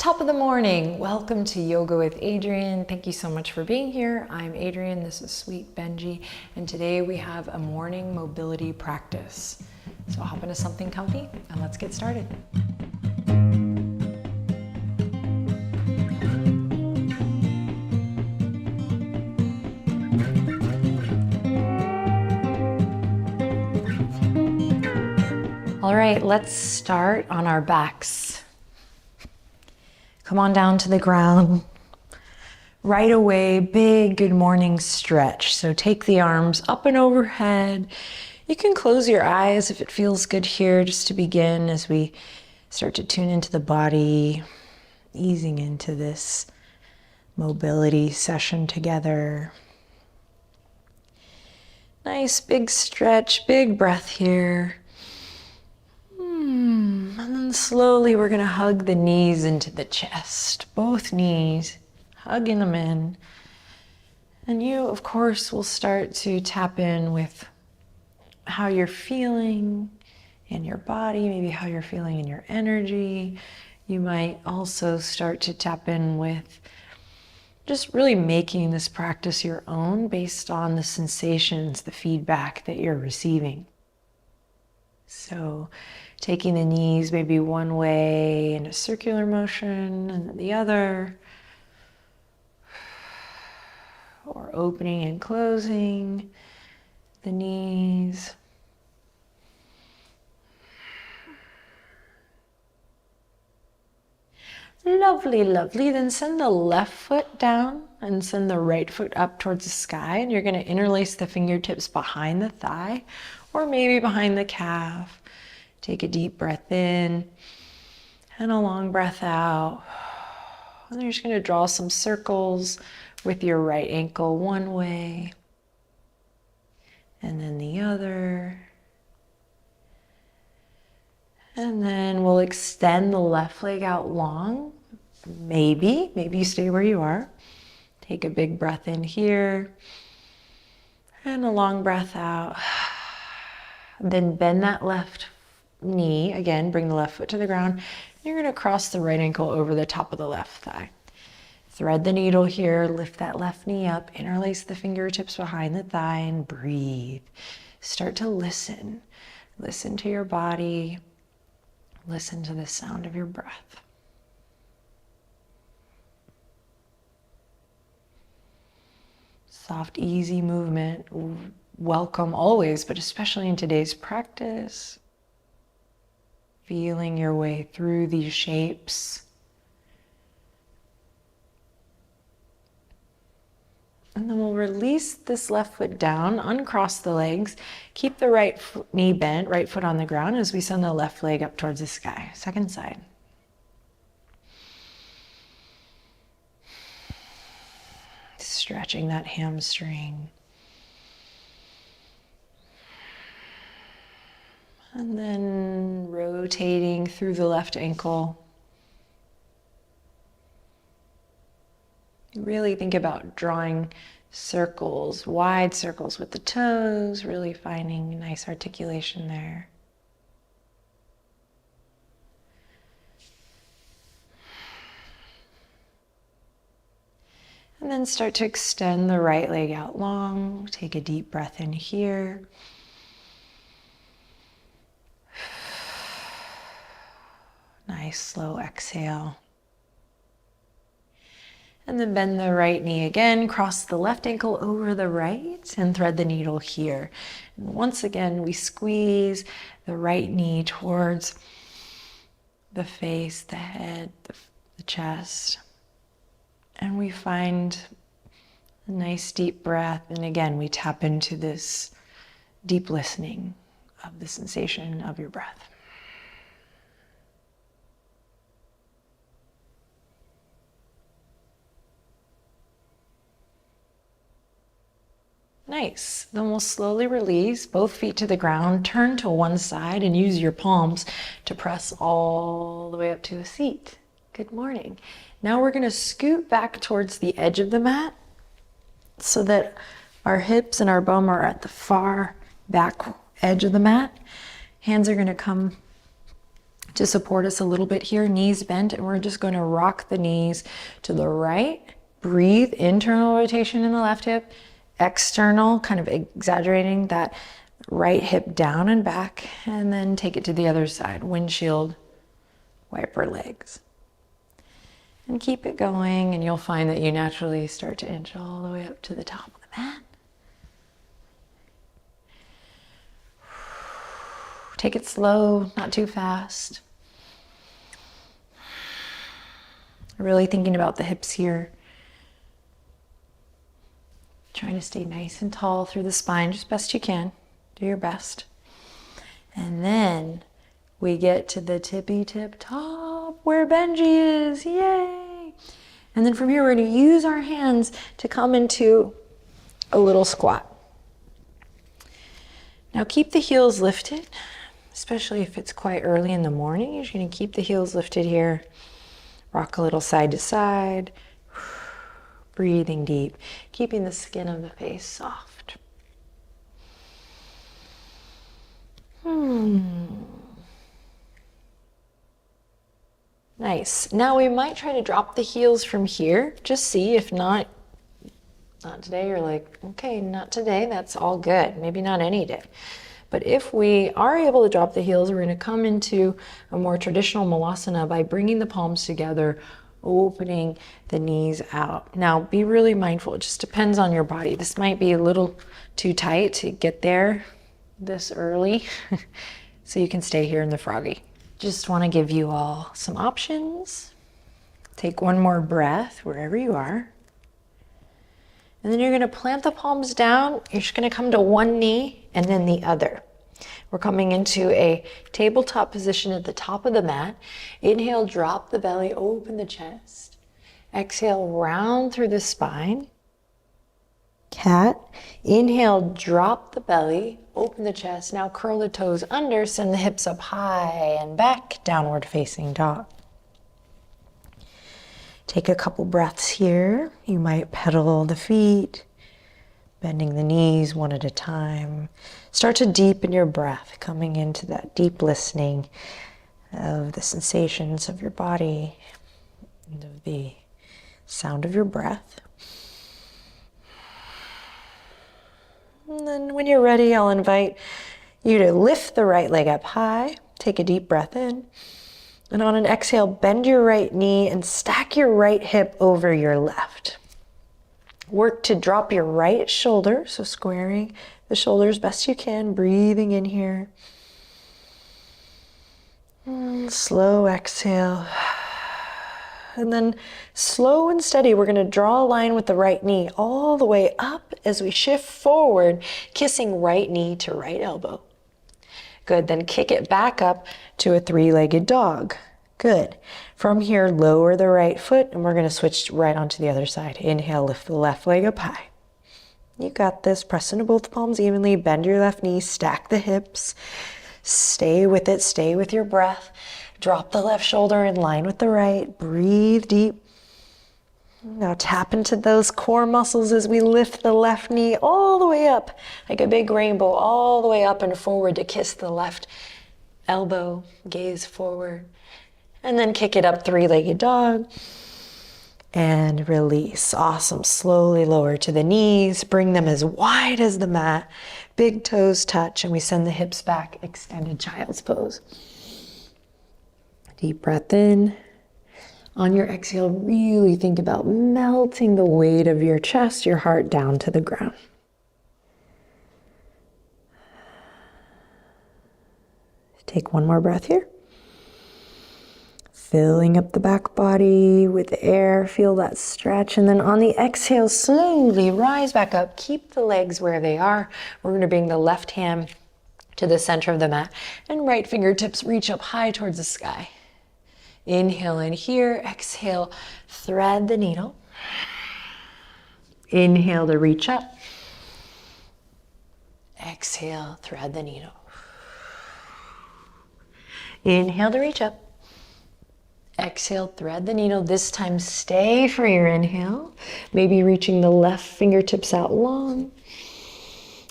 Top of the morning. Welcome to Yoga with Adriene. Thank you so much for being here. I'm Adriene. This is Sweet Benji. And today we have a morning mobility practice. So hop into something comfy and let's get started. All right, let's start on our backs. Come on down to the ground. Right away, big good morning stretch. So take the arms up and overhead. You can close your eyes if it feels good here, just to begin as we start to tune into the body, easing into this mobility session together. Nice big stretch, big breath here. And then slowly we're going to hug the knees into the chest, both knees, hugging them in. And you, of course, will start to tap in with how you're feeling in your body, maybe how you're feeling in your energy. You might also start to tap in with just really making this practice your own based on the sensations, the feedback that you're receiving. So taking the knees maybe one way in a circular motion and then the other, or opening and closing the knees. Lovely, lovely. Then send the left foot down and send the right foot up towards the sky. And you're going to interlace the fingertips behind the thigh or maybe behind the calf. Take a deep breath in and a long breath out. And you're just going to draw some circles with your right ankle one way and then the other. And then we'll extend the left leg out long. Maybe you stay where you are. Take a big breath in here and a long breath out. Then bend that left knee. Again, bring the left foot to the ground. You're going to cross the right ankle over the top of the left thigh. Thread the needle here, lift that left knee up, interlace the fingertips behind the thigh and breathe. Start to listen. Listen to your body. Listen to the sound of your breath. Soft, easy movement. Welcome always, but especially in today's practice. Feeling your way through these shapes. And then we'll release this left foot down, uncross the legs, keep the right knee bent, right foot on the ground as we send the left leg up towards the sky. Second side. Stretching that hamstring. And then rotating through the left ankle. Really think about drawing circles, wide circles with the toes, really finding a nice articulation there. And then start to extend the right leg out long. Take a deep breath in here. Nice slow exhale. And then bend the right knee again, cross the left ankle over the right and thread the needle here. And once again, we squeeze the right knee towards the face, the head, the chest. And we find a nice deep breath. And again, we tap into this deep listening of the sensation of your breath. Nice. Then we'll slowly release both feet to the ground, turn to one side and use your palms to press all the way up to a seat. Good morning. Now we're going to scoot back towards the edge of the mat so that our hips and our bum are at the far back edge of the mat. Hands are going to come to support us a little bit here, knees bent, and we're just going to rock the knees to the right. Breathe, internal rotation in the left hip, external, kind of exaggerating that right hip down and back, and then take it to the other side, windshield wiper legs. And keep it going, and you'll find that you naturally start to inch all the way up to the top of the mat. Take it slow, not too fast. Really thinking about the hips here. Trying to stay nice and tall through the spine, just best you can. Do your best. And then we get to the tippy tip top where Benji is. Yay! And then from here, we're going to use our hands to come into a little squat. Now keep the heels lifted, especially if it's quite early in the morning. You're just going to keep the heels lifted here. Rock a little side to side. Breathing deep, keeping the skin of the face soft. Nice. Now we might try to drop the heels from here. Just see, if not today, you're like, okay, not today, that's all good. Maybe not any day. But if we are able to drop the heels, we're going to come into a more traditional malasana by bringing the palms together, opening the knees out. Now, be really mindful. It just depends on your body. This might be a little too tight to get there this early, so you can stay here in the froggy. Just want to give you all some options. Take one more breath wherever you are. And then you're going to plant the palms down. You're just going to come to one knee and then the other. We're coming into a tabletop position at the top of the mat. Inhale, drop the belly, open the chest. Exhale, round through the spine. Cat. Inhale, drop the belly, open the chest. Now curl the toes under, send the hips up high and back, downward facing dog. Take a couple breaths here. You might pedal the feet, bending the knees one at a time. Start to deepen your breath, coming into that deep listening of the sensations of your body and of the sound of your breath. And then when you're ready, I'll invite you to lift the right leg up high. Take a deep breath in. And on an exhale, bend your right knee and stack your right hip over your left. Work to drop your right shoulder, so squaring the shoulders best you can, breathing in here. And slow exhale. And then slow and steady, we're going to draw a line with the right knee all the way up as we shift forward, kissing right knee to right elbow. Good, then kick it back up to a three-legged dog. Good. From here, lower the right foot, and we're going to switch right onto the other side. Inhale, lift the left leg up high. You got this. Press into both palms evenly. Bend your left knee. Stack the hips. Stay with it. Stay with your breath. Drop the left shoulder in line with the right. Breathe deep. Now tap into those core muscles as we lift the left knee all the way up, like a big rainbow, all the way up and forward to kiss the left elbow, gaze forward. And then kick it up, three-legged dog. And release. Awesome. Slowly lower to the knees. Bring them as wide as the mat. Big toes touch, and we send the hips back. Extended child's pose. Deep breath in. On your exhale, really think about melting the weight of your chest, your heart down to the ground. Take one more breath here. Filling up the back body with air, feel that stretch. And then on the exhale, slowly rise back up. Keep the legs where they are. We're going to bring the left hand to the center of the mat and right fingertips reach up high towards the sky. Inhale in here, exhale, thread the needle. Inhale to reach up. Exhale, thread the needle. Inhale to reach up. Exhale, thread the needle. This time stay for your inhale. Maybe reaching the left fingertips out long.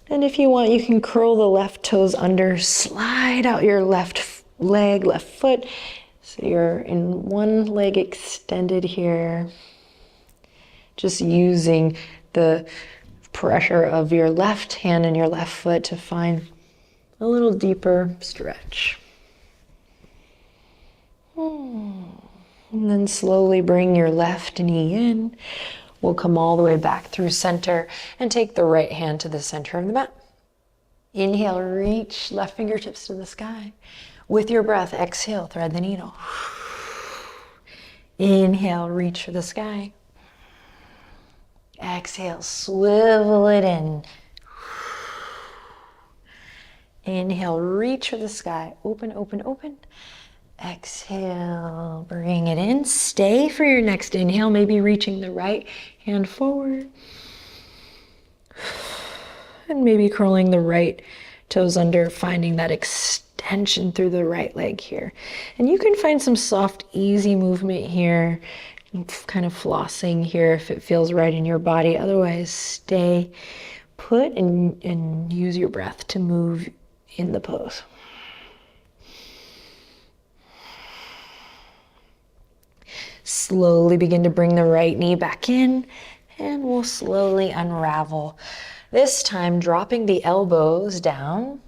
And if you want, you can curl the left toes under, slide out your left leg, left foot. So you're in one leg extended here. Just using the pressure of your left hand and your left foot to find a little deeper stretch. And then slowly bring your left knee in. We'll come all the way back through center and take the right hand to the center of the mat. Inhale, reach left fingertips to the sky. With your breath, exhale, thread the needle. Inhale, reach for the sky. Exhale, swivel it in. Inhale, reach for the sky. Open, open, open. Exhale, bring it in. Stay for your next inhale, maybe reaching the right hand forward. And maybe curling the right toes under, finding that extension through the right leg here. And you can find some soft, easy movement here, kind of flossing here if it feels right in your body. Otherwise, stay put and use your breath to move in the pose. Slowly begin to bring the right knee back in, and we'll slowly unravel. This time, dropping the elbows down,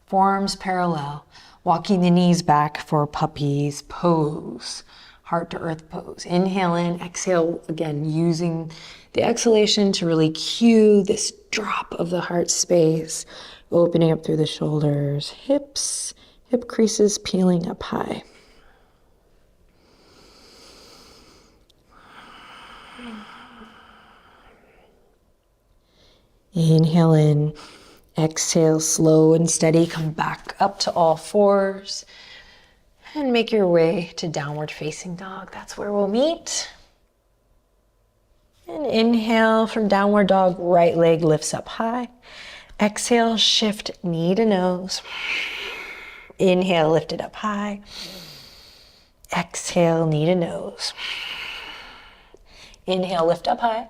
forearms parallel, walking the knees back for puppy's pose, heart to earth pose. Inhale in, exhale, again, using the exhalation to really cue this drop of the heart space, opening up through the shoulders, hips, hip creases peeling up high. Inhale in, exhale, slow and steady, come back up to all fours and make your way to downward facing dog. That's where we'll meet. And inhale from downward dog, right leg lifts up high. Exhale, shift knee to nose. Inhale, lift it up high. Exhale, knee to nose. Inhale, lift up high.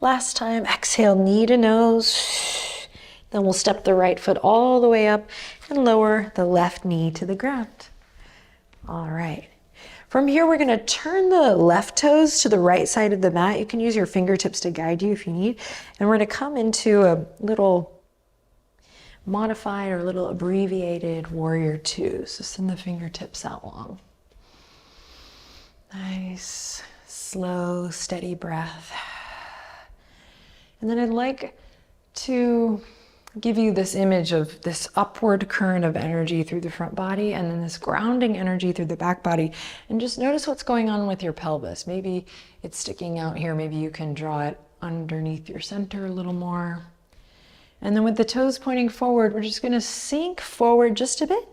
Last time, exhale, knee to nose. Then we'll step the right foot all the way up and lower the left knee to the ground. All right. From here, we're gonna turn the left toes to the right side of the mat. You can use your fingertips to guide you if you need. And we're gonna come into a little modified or a little abbreviated warrior two. So send the fingertips out long. Nice, slow, steady breath. And then I'd like to give you this image of this upward current of energy through the front body and then this grounding energy through the back body. And just notice what's going on with your pelvis. Maybe it's sticking out here. Maybe you can draw it underneath your center a little more. And then with the toes pointing forward, we're just gonna sink forward just a bit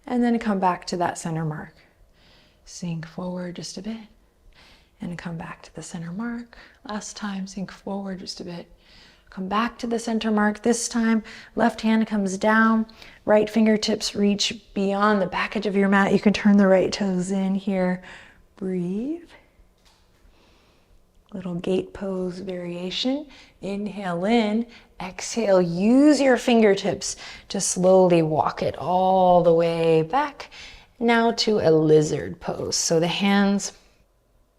and then come back to that center mark. Sink forward just a bit and come back to the center mark. Last time, sink forward just a bit. Come back to the center mark. This time, left hand comes down, right fingertips reach beyond the back edge of your mat. You can turn the right toes in here. Breathe. Little gate pose variation. Inhale in, exhale. Use your fingertips to slowly walk it all the way back. Now to a lizard pose. So the hands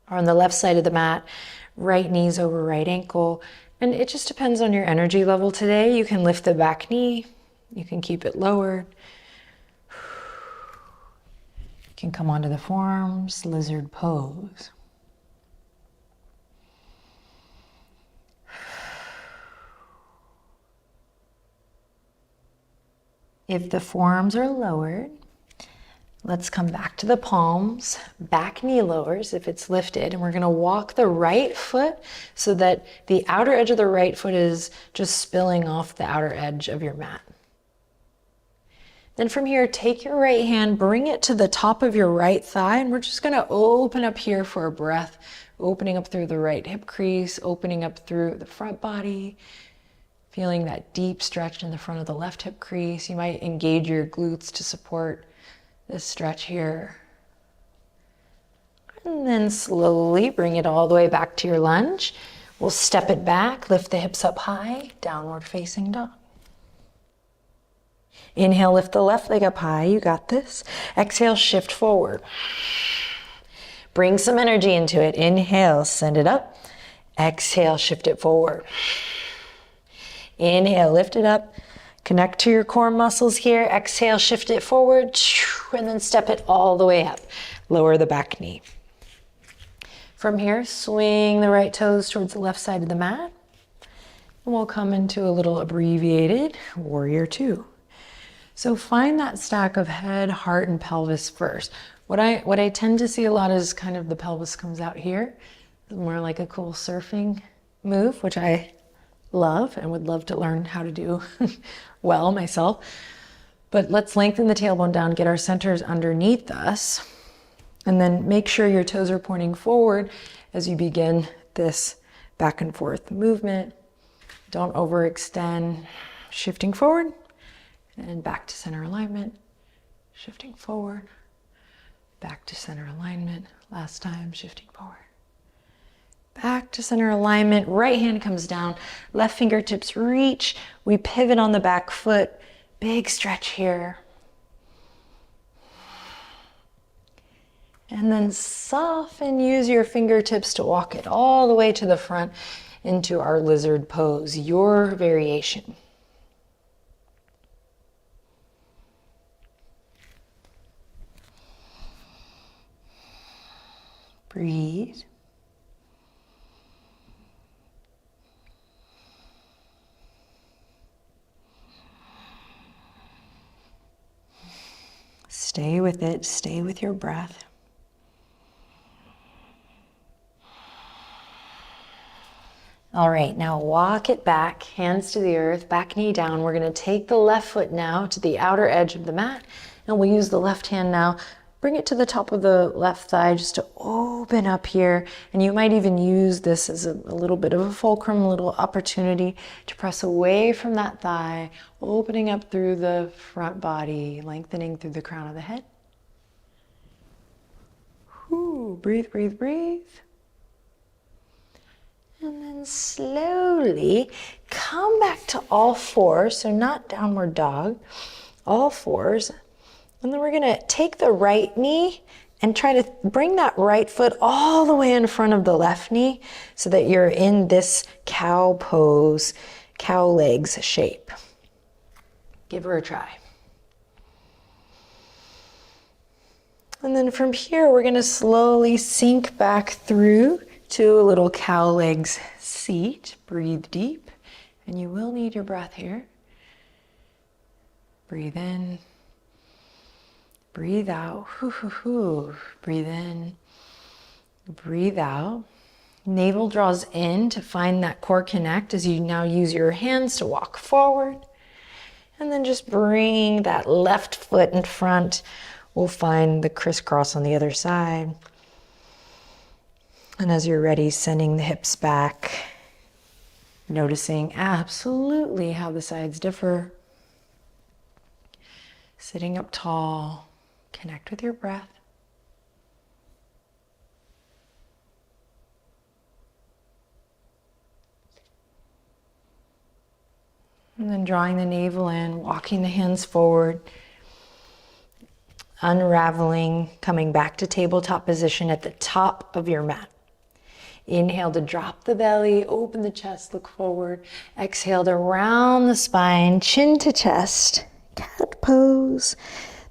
are on the left side of the mat, right knees over right ankle. And it just depends on your energy level today. You can lift the back knee. You can keep it lowered. You can come onto the forearms, lizard pose. If the forearms are lowered, let's come back to the palms, back knee lowers if it's lifted, and we're gonna walk the right foot so that the outer edge of the right foot is just spilling off the outer edge of your mat. Then from here, take your right hand, bring it to the top of your right thigh, and we're just gonna open up here for a breath, opening up through the right hip crease, opening up through the front body, feeling that deep stretch in the front of the left hip crease. You might engage your glutes to support this stretch here. And then slowly bring it all the way back to your lunge. We'll step it back, lift the hips up high, downward facing dog. Inhale, lift the left leg up high. You got this. Exhale, shift forward. Bring some energy into it. Inhale, send it up. Exhale, shift it forward. Inhale, lift it up. Connect to your core muscles here. Exhale, shift it forward. And then step it all the way up. Lower the back knee. From here, swing the right toes towards the left side of the mat. And we'll come into a little abbreviated warrior two. So find that stack of head, heart, and pelvis first. What I tend to see a lot is kind of the pelvis comes out here. More like a cool surfing move, which I love and would love to learn how to do well myself. But let's lengthen the tailbone down, get our centers underneath us, and then make sure your toes are pointing forward as you begin this back and forth movement. Don't overextend. Shifting forward and back to center alignment. Shifting forward, back to center alignment. Last time, shifting forward. Back to center alignment. Right hand comes down. Left fingertips reach. We pivot on the back foot. Big stretch here. And then soften. Use your fingertips to walk it all the way to the front into our lizard pose. Your variation. Breathe. Stay with it. Stay with your breath. All right, now walk it back, hands to the earth, back knee down. We're going to take the left foot now to the outer edge of the mat, and we'll use the left hand now. Bring it to the top of the left thigh just to open up here. And you might even use this as a little bit of a fulcrum, a little opportunity to press away from that thigh, opening up through the front body, lengthening through the crown of the head. Whew, breathe, breathe, breathe. And then slowly come back to all fours, so not downward dog, all fours. And then we're gonna take the right knee and try to bring that right foot all the way in front of the left knee so that you're in this cow pose, cow legs shape. Give her a try. And then from here, we're gonna slowly sink back through to a little cow legs seat. Breathe deep, and you will need your breath here. Breathe in. Breathe out. Hoo, hoo, hoo. Breathe in. Breathe out. Navel draws in to find that core connect as you now use your hands to walk forward. And then just bring that left foot in front. We'll find the crisscross on the other side. And as you're ready, sending the hips back. Noticing absolutely how the sides differ. Sitting up tall. Connect with your breath. And then drawing the navel in, walking the hands forward, unraveling, coming back to tabletop position at the top of your mat. Inhale to drop the belly, open the chest, look forward. Exhale to round the spine, chin to chest, cat pose.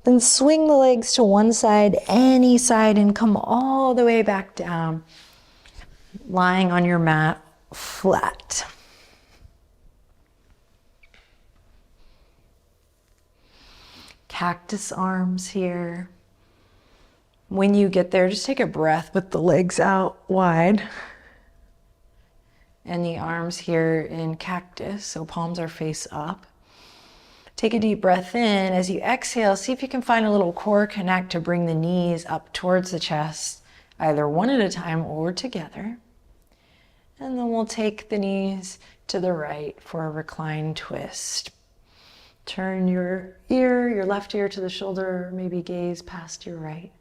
Then swing the legs to one side, any side, and come all the way back down, lying on your mat flat. Cactus arms here. When you get there, just take a breath with the legs out wide. And the arms here in cactus, so palms are face up. Take a deep breath in. As you exhale, see if you can find a little core connect to bring the knees up towards the chest, either one at a time or together. And then we'll take the knees to the right for a reclined twist. Turn your left ear to the shoulder, maybe gaze past your right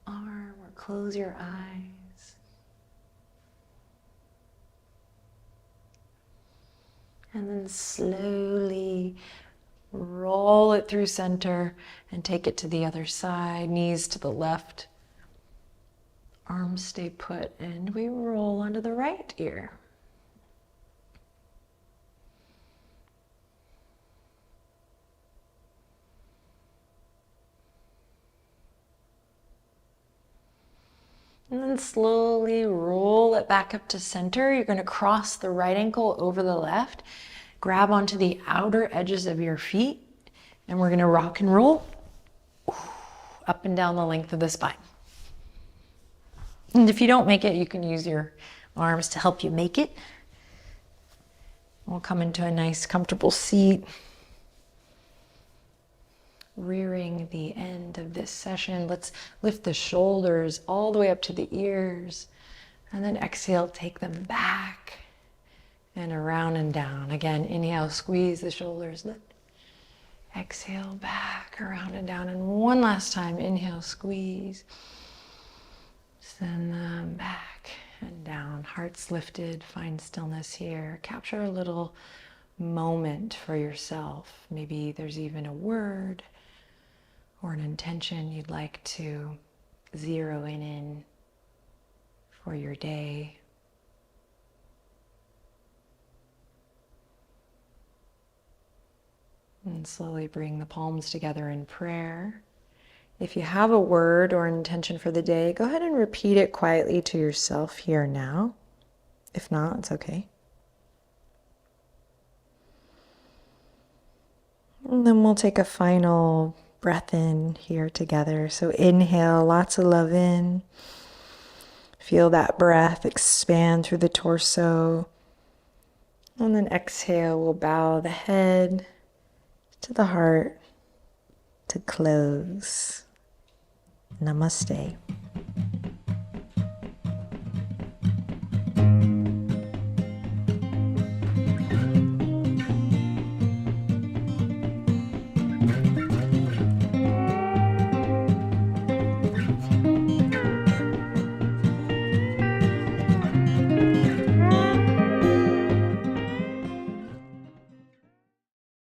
arm or close your eyes. And then slowly Roll it through center and take it to the other side. Knees to the left. Arms stay put, and we roll onto the right ear. And then slowly roll it back up to center. You're going to cross the right ankle over the left. Grab onto the outer edges of your feet. And we're going to rock and roll up and down the length of the spine. And if you don't make it, you can use your arms to help you make it. We'll come into a nice comfortable seat. Rearing the end of this session. Let's lift the shoulders all the way up to the ears. And then exhale, take them back and around and down. Again, inhale, squeeze the shoulders, lift. Exhale, back, around and down. And one last time, inhale, squeeze. Send them back and down. Hearts lifted, find stillness here. Capture a little moment for yourself. Maybe there's even a word or an intention you'd like to zero in for your day. And slowly bring the palms together in prayer. If you have a word or intention for the day, go ahead and repeat it quietly to yourself here now. If not, it's okay. And then we'll take a final breath in here together. So inhale, lots of love in. Feel that breath expand through the torso. And then exhale, we'll bow the head to the heart to close. Namaste.